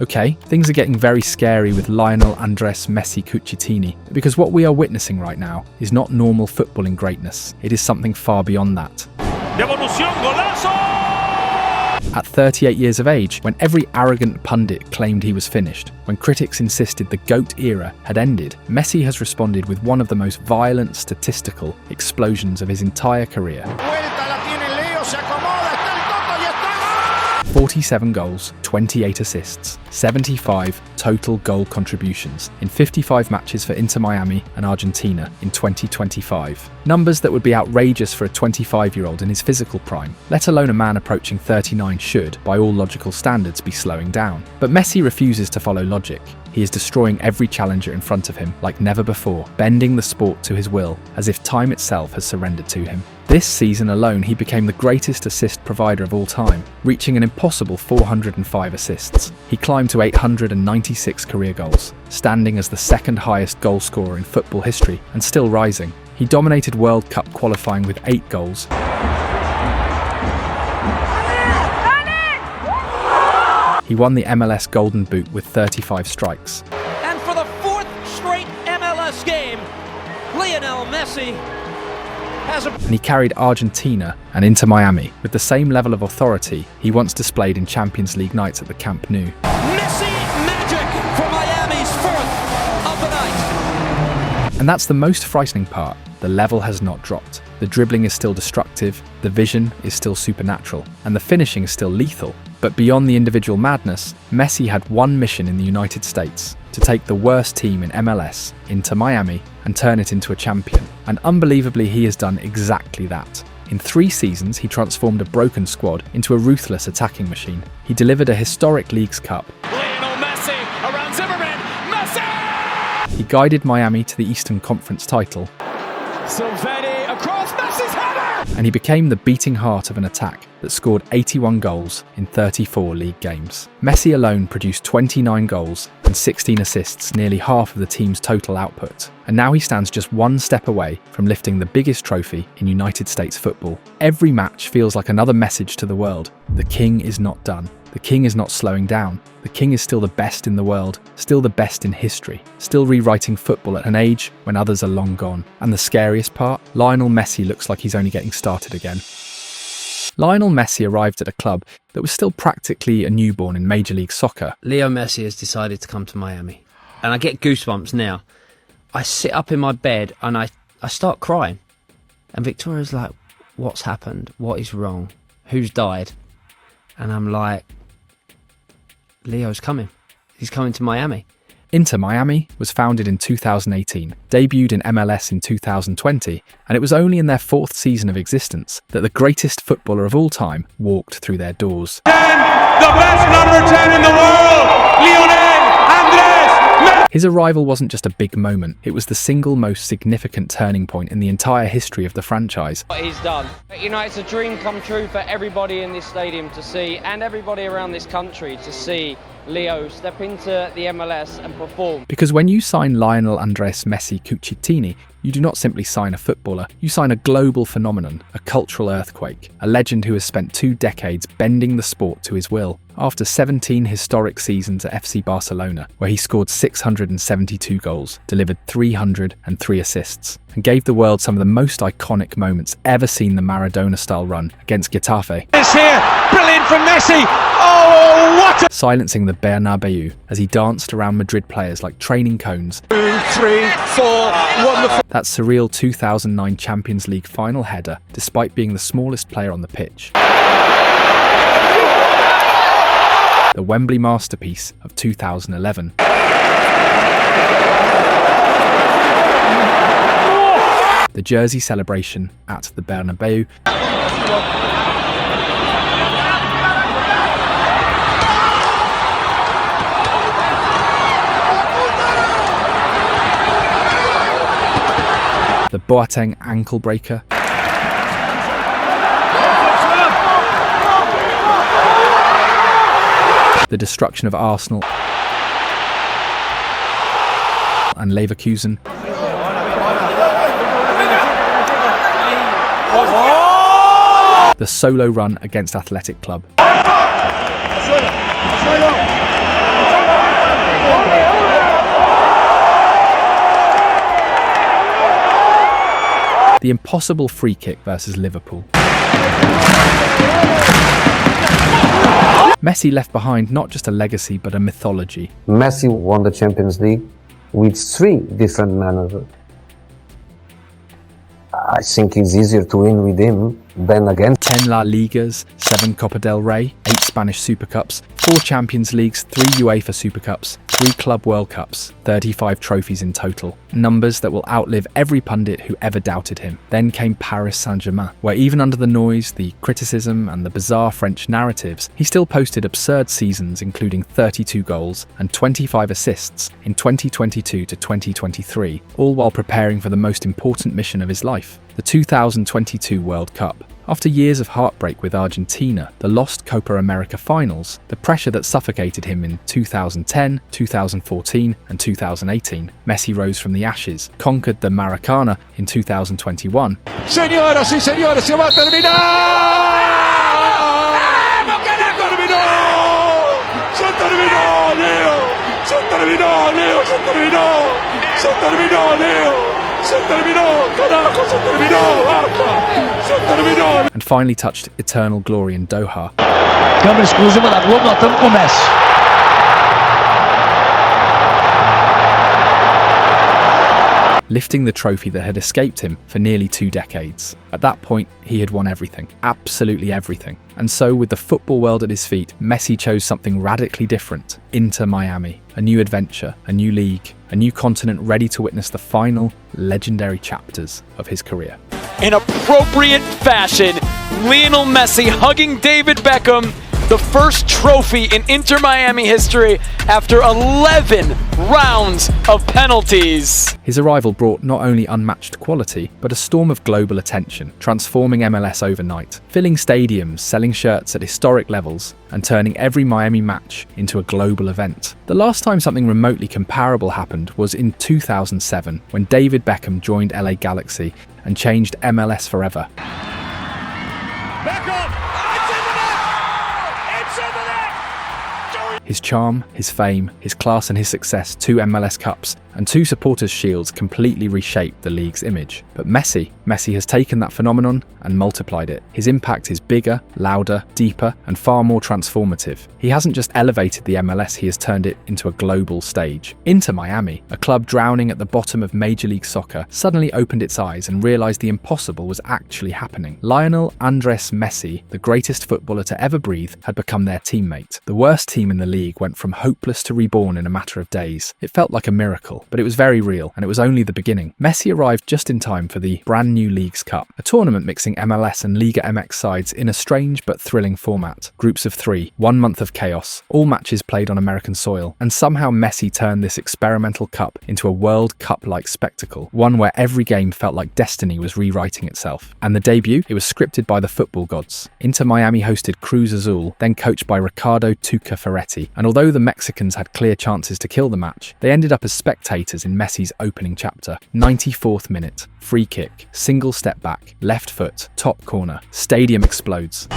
Okay, things are getting very scary with Lionel Messi Cucitini, because what we are witnessing right now is not normal footballing greatness. It is something far beyond that. Devolución, golazo! At 38 years of age, when every arrogant pundit claimed he was finished, when critics insisted the GOAT era had ended, Messi has responded with one of the most violent statistical explosions of his entire career. 47 goals, 28 assists, 75 total goal contributions in 55 matches for Inter Miami and Argentina in 2025. Numbers that would be outrageous for a 25-year-old in his physical prime, let alone a man approaching 39 should, by all logical standards, be slowing down. But Messi refuses to follow logic. He is destroying every challenger in front of him like never before, bending the sport to his will, as if time itself has surrendered to him. This season alone, he became the greatest assist provider of all time, reaching an impossible 405 assists. He climbed to 896 career goals, standing as the second highest goal scorer in football history, and still rising. He dominated World Cup qualifying with 8 goals. He won the MLS Golden Boot with 35 strikes. And for the 4th straight MLS game, Lionel Messi has And he carried Argentina and Inter Miami with the same level of authority he once displayed in Champions League nights at the Camp Nou. Messi magic for Miami's 4th of the night. And that's the most frightening part. The level has not dropped. The dribbling is still destructive, the vision is still supernatural, and the finishing is still lethal. But beyond the individual madness, Messi had one mission in the United States: to take the worst team in MLS, Inter Miami, and turn it into a champion. And unbelievably, he has done exactly that. In 3 seasons, he transformed a broken squad into a ruthless attacking machine. He delivered a historic Leagues Cup. Lionel Messi around Zimmerman. Messi! He guided Miami to the Eastern Conference title. Silvetti across Messi's header! And he became the beating heart of an attack that scored 81 goals in 34 league games. Messi alone produced 29 goals and 16 assists, nearly half of the team's total output. And now he stands just one step away from lifting the biggest trophy in United States football. Every match feels like another message to the world. The king is not done. The king is not slowing down. The king is still the best in the world, still the best in history, still rewriting football at an age when others are long gone. And the scariest part? Lionel Messi looks like he's only getting started again. Lionel Messi arrived at a club that was still practically a newborn in Major League Soccer. Leo Messi has decided to come to Miami. And I get goosebumps now. I sit up in my bed and I start crying. And Victoria's like, what's happened? What is wrong? Who's died? And I'm like, Leo's coming. He's coming to Miami. Inter Miami was founded in 2018, debuted in MLS in 2020, and it was only in their 4th season of existence that the greatest footballer of all time walked through their doors. The best number 10 in the world, Lionel Messi! His arrival wasn't just a big moment, it was the single most significant turning point in the entire history of the franchise. What he's done. You know, it's a dream come true for everybody in this stadium to see, and everybody around this country to see Leo step into the MLS and perform. Because when you sign Lionel Messi Cucitini, you do not simply sign a footballer, you sign a global phenomenon, a cultural earthquake, a legend who has spent 2 decades bending the sport to his will. After 17 historic seasons at FC Barcelona, where he scored 672 goals, delivered 303 assists, and gave the world some of the most iconic moments ever seen the Maradona-style run against Getafe. It's here, brilliant from Messi! Oh, what a... Silencing the Bernabeu as he danced around Madrid players like training cones. 2, 3, 4, wonderful. That surreal 2009 Champions League final header, despite being the smallest player on the pitch. The Wembley masterpiece of 2011. The jersey celebration at the Bernabeu. The Boateng ankle breaker. The destruction of Arsenal and Leverkusen. The solo run against Athletic Club. the impossible free kick versus Liverpool. Messi left behind not just a legacy but a mythology. Messi won the Champions League with 3 different managers. I think it's easier to win with him than against 10 La Ligas, 7 Copa del Rey, 8 Spanish Super Cups, 4 Champions Leagues, 3 UEFA Super Cups, 3 Club World Cups, 35 trophies in total. Numbers that will outlive every pundit who ever doubted him. Then came Paris Saint-Germain, where even under the noise, the criticism and the bizarre French narratives, he still posted absurd seasons including 32 goals and 25 assists in 2022 to 2023, all while preparing for the most important mission of his life, the 2022 World Cup. After years of heartbreak with Argentina, the lost Copa America finals, the pressure that suffocated him in 2010, 2014 and 2018, Messi rose from the ashes, conquered the Maracana in 2021. Señoras y señores, se va a terminar. ¡Terminó! ¡Se terminó, Leo! ¡Se terminó, Leo! ¡Se terminó! ¡Se terminó, Leo! ¡Se terminó! ¡Carajo, se terminó! ¡Basta! ¡Se terminó! And finally touched eternal glory in Doha. Câmera exclusiva da Globo, nós estamos com o Messi. Lifting the trophy that had escaped him for nearly 2 decades. At that point, he had won everything, absolutely everything. And so, with the football world at his feet, Messi chose something radically different. Inter Miami, a new adventure, a new league, a new continent ready to witness the final, legendary chapters of his career. In appropriate fashion, Lionel Messi hugging David Beckham, the first trophy in Inter Miami history after 11 rounds of penalties. His arrival brought not only unmatched quality, but a storm of global attention, transforming MLS overnight, filling stadiums, selling shirts at historic levels, and turning every Miami match into a global event. The last time something remotely comparable happened was in 2007, when David Beckham joined LA Galaxy and changed MLS forever. Beckham! It's in the net! It's in the net! His charm, his fame, his class and his success, 2 MLS Cups and 2 Supporters' Shields completely reshaped the league's image. But Messi has taken that phenomenon and multiplied it. His impact is bigger, louder, deeper and far more transformative. He hasn't just elevated the MLS, he has turned it into a global stage. Inter Miami, a club drowning at the bottom of Major League Soccer, suddenly opened its eyes and realised the impossible was actually happening. Lionel Andres Messi, the greatest footballer to ever breathe, had become their teammate. The worst team in the league went from hopeless to reborn in a matter of days. It felt like a miracle, but it was very real, and it was only the beginning. Messi arrived just in time for the brand new Leagues Cup, a tournament mixing MLS and Liga MX sides in a strange but thrilling format. Groups of 3, 1 month of chaos, all matches played on American soil, and somehow Messi turned this experimental cup into a World Cup-like spectacle, one where every game felt like destiny was rewriting itself. And the debut? It was scripted by the football gods. Inter Miami hosted Cruz Azul, then coached by Ricardo Tuca Ferretti, and although the Mexicans had clear chances to kill the match, they ended up as spectators in Messi's opening chapter. 94th minute, free kick, single step back, left foot, top corner, stadium explodes.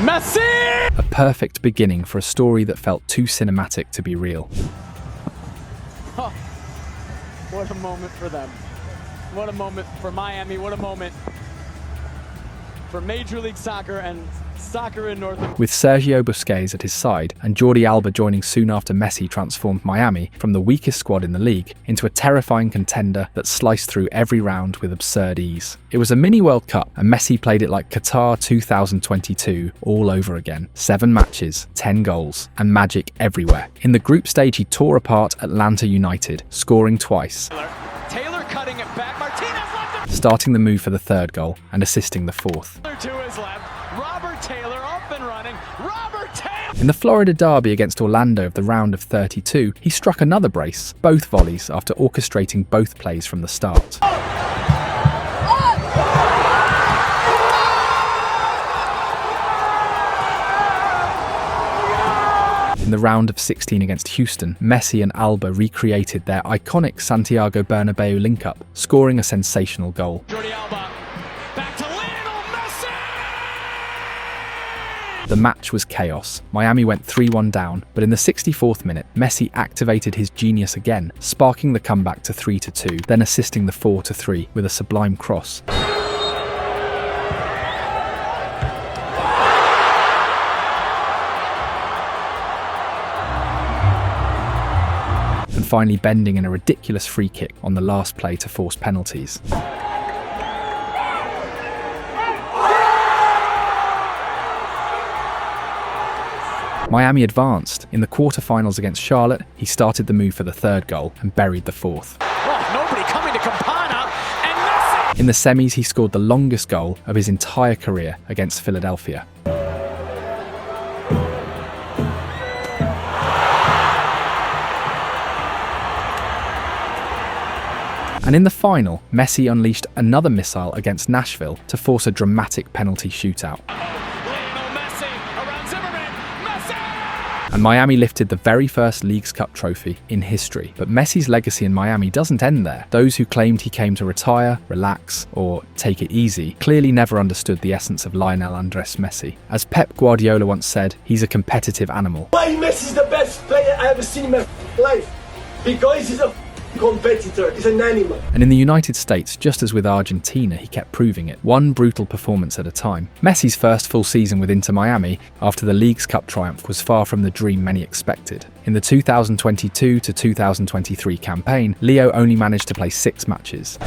Messi! A perfect beginning for a story that felt too cinematic to be real. Oh, what a moment for them. What a moment for Miami. What a moment for Major League Soccer and soccer in North America. With Sergio Busquets at his side and Jordi Alba joining soon after Messi transformed Miami from the weakest squad in the league into a terrifying contender that sliced through every round with absurd ease. It was a mini World Cup and Messi played it like Qatar 2022 all over again. 7 matches, 10 goals, and magic everywhere. In the group stage he tore apart Atlanta United, scoring twice. Taylor cutting it back. Martinez left it. Starting the move for the 3rd goal and assisting the 4th. To his left. Robert Taylor up and running. Robert Taylor! In the Florida derby against Orlando of the round of 32, he struck another brace, both volleys after orchestrating both plays from the start. In the round of 16 against Houston, Messi and Alba recreated their iconic Santiago Bernabeu link-up, scoring a sensational goal. Jordi Alba. Back to Lionel Messi! The match was chaos. Miami went 3-1 down, but in the 64th minute, Messi activated his genius again, sparking the comeback to 3-2, then assisting the 4-3 with a sublime cross. And finally bending in a ridiculous free kick on the last play to force penalties. Miami advanced. In the quarter-finals against Charlotte, he started the move for the third goal and buried the fourth. Oh, nobody coming to Campana, and Messi! In the semis, he scored the longest goal of his entire career against Philadelphia. And in the final, Messi unleashed another missile against Nashville to force a dramatic penalty shootout. Lionel Messi around Zimmerman, Messi! And Miami lifted the very first Leagues Cup trophy in history. But Messi's legacy in Miami doesn't end there. Those who claimed he came to retire, relax, or take it easy clearly never understood the essence of Lionel Andres Messi. As Pep Guardiola once said, he's a competitive animal. Why Messi is the best player I ever seen in my life? Because he's a competitor, he's an animal. And in the United States, just as with Argentina, he kept proving it, one brutal performance at a time. Messi's first full season with Inter Miami, after the Leagues Cup triumph, was far from the dream many expected. In the 2022 to 2023 campaign, Leo only managed to play 6 matches.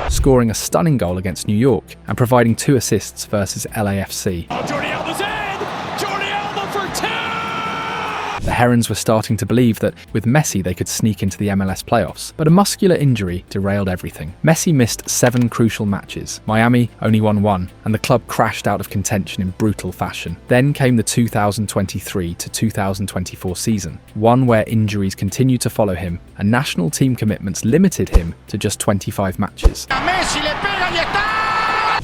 Scoring a stunning goal against New York and providing 2 assists versus LAFC. Oh, Jordi Alba's in! Jordi Alba for 2! The Herons were starting to believe that with Messi they could sneak into the MLS playoffs, but a muscular injury derailed everything. Messi missed 7 crucial matches. Miami only won 1, and the club crashed out of contention in brutal fashion. Then came the 2023 to 2024 season, one where injuries continued to follow him and national team commitments limited him to just 25 matches.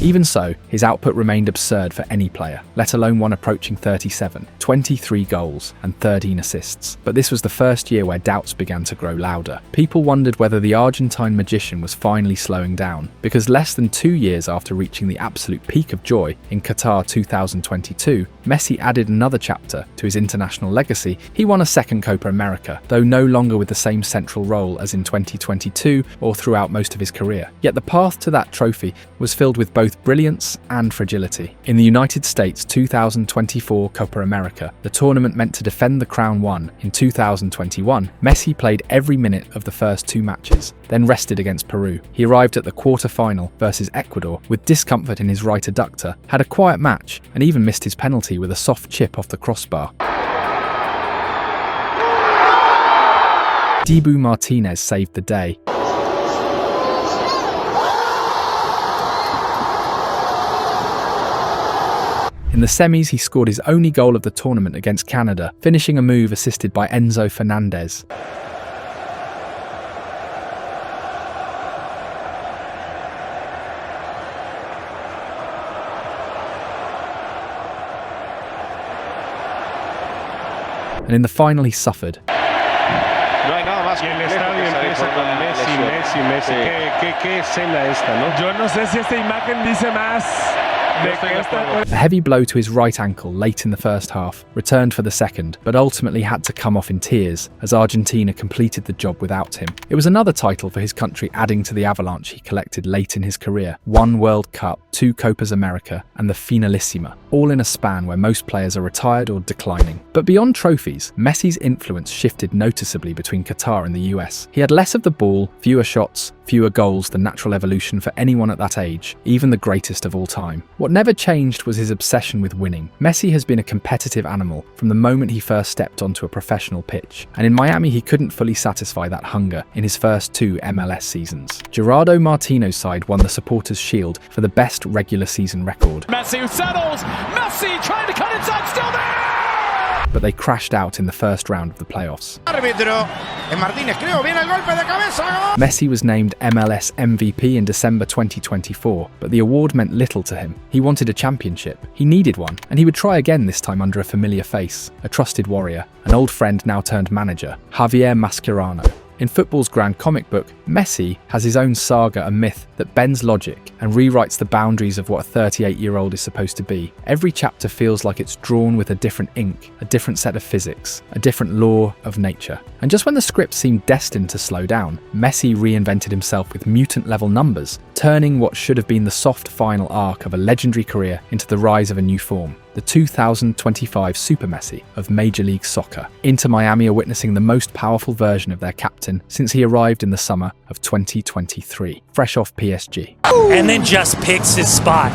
Even so, his output remained absurd for any player, let alone one approaching 37, 23 goals and 13 assists. But this was the first year where doubts began to grow louder. People wondered whether the Argentine magician was finally slowing down, because less than 2 years after reaching the absolute peak of joy in Qatar 2022, Messi added another chapter to his international legacy. He won a second Copa America, though no longer with the same central role as in 2022 or throughout most of his career. Yet the path to that trophy was filled with both brilliance and fragility. In the United States 2024 Copa America, the tournament meant to defend the crown won in 2021, Messi played every minute of the first 2 matches, then rested against Peru. He arrived at the quarter-final versus Ecuador with discomfort in his right adductor, had a quiet match, and even missed his penalty with a soft chip off the crossbar. Dibu Martinez saved the day. In the semis, he scored his only goal of the tournament against Canada, finishing a move assisted by Enzo Fernandez. And in the final, he suffered. A heavy blow to his right ankle late in the first half, returned for the second, but ultimately had to come off in tears as Argentina completed the job without him. It was another title for his country, adding to the avalanche he collected late in his career. 1 World Cup, 2 Copas America, and the Finalissima, all in a span where most players are retired or declining. But beyond trophies, Messi's influence shifted noticeably between Qatar and the US. He had less of the ball, fewer shots, fewer goals than natural evolution for anyone at that age, even the greatest of all time. What never changed was his obsession with winning. Messi has been a competitive animal from the moment he first stepped onto a professional pitch, and in Miami he couldn't fully satisfy that hunger in his first 2 MLS seasons. Gerardo Martino's side won the Supporters' Shield for the best regular season record. Messi who settles! Messi trying to cut inside, still there! but they crashed out in the first round of the playoffs. Messi was named MLS MVP in December 2024, but the award meant little to him. He wanted a championship. He needed one, and he would try again this time under a familiar face, a trusted warrior, an old friend now turned manager, Javier Mascherano. In football's grand comic book, Messi has his own saga and myth that bends logic and rewrites the boundaries of what a 38-year-old is supposed to be. Every chapter feels like it's drawn with a different ink, a different set of physics, a different law of nature. And just when the script seemed destined to slow down, Messi reinvented himself with mutant-level numbers, turning what should have been the soft final arc of a legendary career into the rise of a new form. The 2025 Super Messi of Major League Soccer. Inter Miami are witnessing the most powerful version of their captain since he arrived in the summer of 2023, fresh off PSG. And then just picks his spot,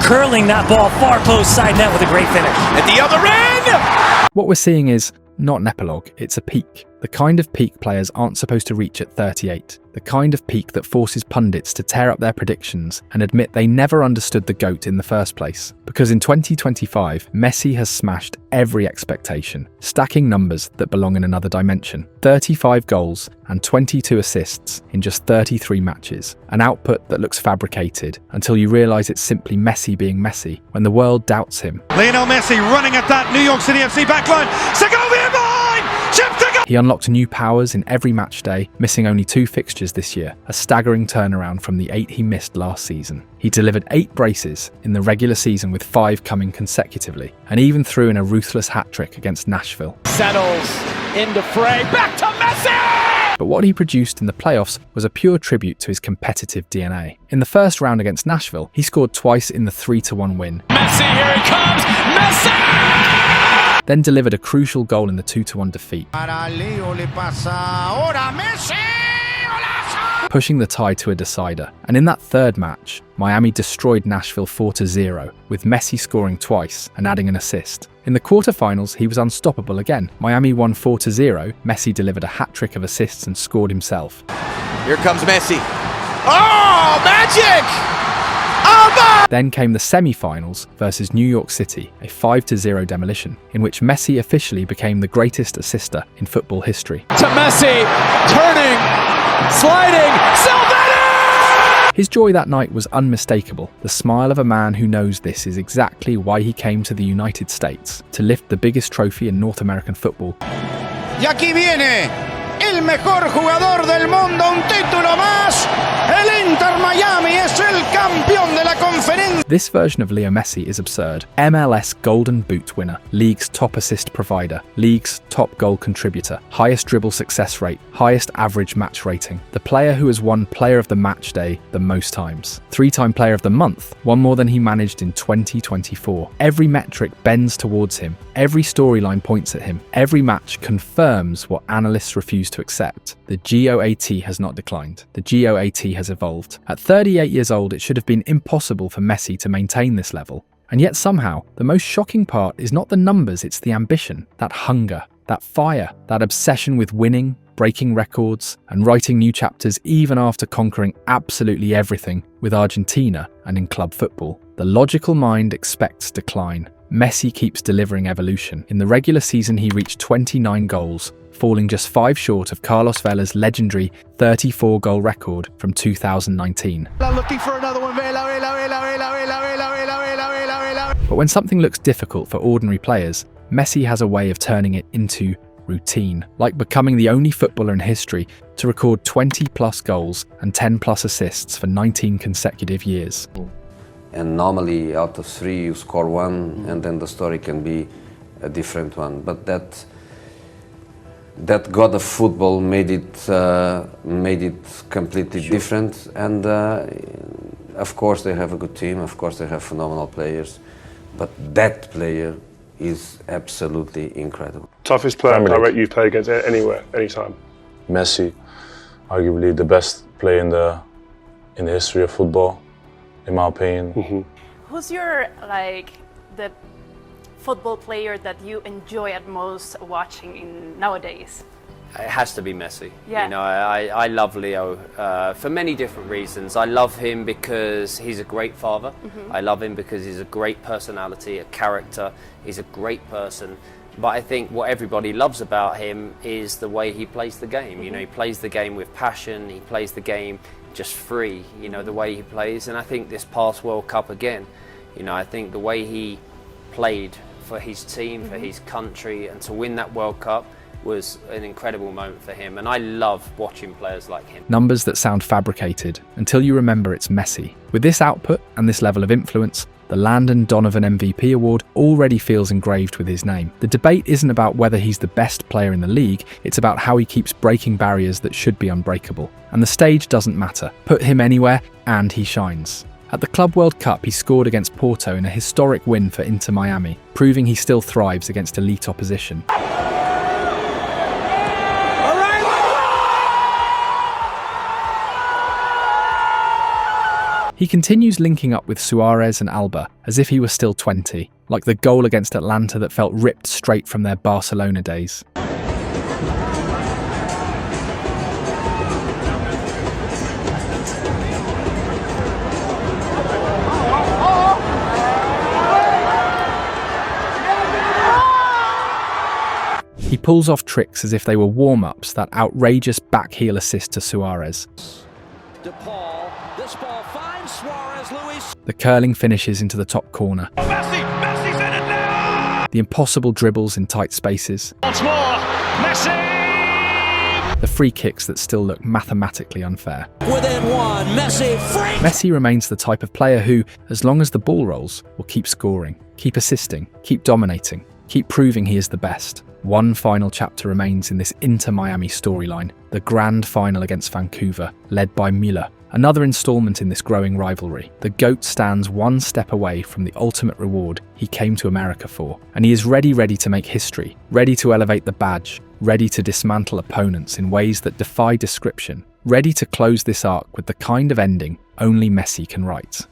curling that ball far post side net with a great finish. At the other end! What we're seeing is not an epilogue, it's a peak. The kind of peak players aren't supposed to reach at 38. The kind of peak that forces pundits to tear up their predictions and admit they never understood the GOAT in the first place. Because in 2025, Messi has smashed every expectation, stacking numbers that belong in another dimension. 35 goals and 22 assists in just 33 matches. An output that looks fabricated until you realise it's simply Messi being Messi when the world doubts him. Lionel Messi running at that New York City FC backline. Segovia behind! Chip to go! He unlocked new powers in every match day, missing only 2 fixtures this year, a staggering turnaround from the 8 he missed last season. He delivered 8 braces in the regular season with 5 coming consecutively, and even threw in a ruthless hat-trick against Nashville. Settles into fray, back to Messi! But what he produced in the playoffs was a pure tribute to his competitive DNA. In the first round against Nashville, he scored twice in the 3-1 win. Messi, here he comes! Messi! Then delivered a crucial goal in the 2-1 defeat, pushing the tie to a decider. And in that third match, Miami destroyed Nashville 4-0, with Messi scoring twice and adding an assist. In the quarterfinals, he was unstoppable again. Miami won 4-0, Messi delivered a hat-trick of assists and scored himself. Here comes Messi. Oh, magic! Then came the semi-finals versus New York City, a 5-0 demolition, in which Messi officially became the greatest assister in football history. To Messi, turning, sliding, Silvetti! His joy that night was unmistakable, the smile of a man who knows this is exactly why he came to the United States, to lift the biggest trophy in North American football. Y aquí viene el mejor jugador del mundo, un título más. El Inter Miami es el campeón de la conferencia. This version of Leo Messi is absurd. MLS Golden Boot winner, league's top assist provider, league's top goal contributor, highest dribble success rate, highest average match rating. The player who has won Player of the Match Day the most times. 3-time Player of the Month, one more than he managed in 2024. Every metric bends towards him. Every storyline points at him. Every match confirms what analysts refuse to accept. The GOAT has not declined. The GOAT has evolved. At 38 years old, it should have been impossible for Messi to maintain this level. And yet somehow, the most shocking part is not the numbers, it's the ambition, that hunger, that fire, that obsession with winning, breaking records, and writing new chapters even after conquering absolutely everything with Argentina and in club football. The logical mind expects decline. Messi keeps delivering evolution. In the regular season, he reached 29 goals, falling just 5 short of Carlos Vela's legendary 34-goal record from 2019. Looking for another one. But when something looks difficult for ordinary players, Messi has a way of turning it into routine, like becoming the only footballer in history to record 20-plus goals and 10-plus assists for 19 consecutive years. And normally out of 3 you score 1 and then the story can be a different one. But that god of football made it completely different. And of course they have a good team, of course they have phenomenal players, but that player is absolutely incredible. Toughest player I rate you've played against anywhere, anytime? Messi, arguably the best player in the history of football, in my opinion. Mm-hmm. Who's your the football player that you enjoy at most watching nowadays? It has to be Messi. Yeah. You know, I love Leo for many different reasons. I love him because he's a great father. Mm-hmm. I love him because he's a great personality, a character. He's a great person. But I think what everybody loves about him is the way he plays the game. You know, he plays the game with passion, he plays the game just free, you know, the way he plays. And I think this past World Cup again, you know, I think the way he played for his team, for his country, and to win that World Cup was an incredible moment for him. And I love watching players like him. Numbers that sound fabricated until you remember it's Messi. With this output and this level of influence, the Landon Donovan MVP award already feels engraved with his name. The debate isn't about whether he's the best player in the league, it's about how he keeps breaking barriers that should be unbreakable. And the stage doesn't matter. Put him anywhere and he shines. At the Club World Cup, he scored against Porto in a historic win for Inter Miami, proving he still thrives against elite opposition. He continues linking up with Suarez and Alba as if he were still 20, like the goal against Atlanta that felt ripped straight from their Barcelona days. He pulls off tricks as if they were warm-ups, that outrageous back heel assist to Suarez. This ball finds Suarez, Luis. The curling finishes into the top corner. Messi's in it now! The impossible dribbles in tight spaces. Once more, Messi! The free kicks that still look mathematically unfair. Within one, Messi free! Messi remains the type of player who, as long as the ball rolls, will keep scoring, keep assisting, keep dominating, keep proving he is the best. One final chapter remains in this Inter Miami storyline, the grand final against Vancouver, led by Müller. Another instalment in this growing rivalry. The GOAT stands one step away from the ultimate reward he came to America for, and he is ready to make history, ready to elevate the badge, ready to dismantle opponents in ways that defy description, ready to close this arc with the kind of ending only Messi can write.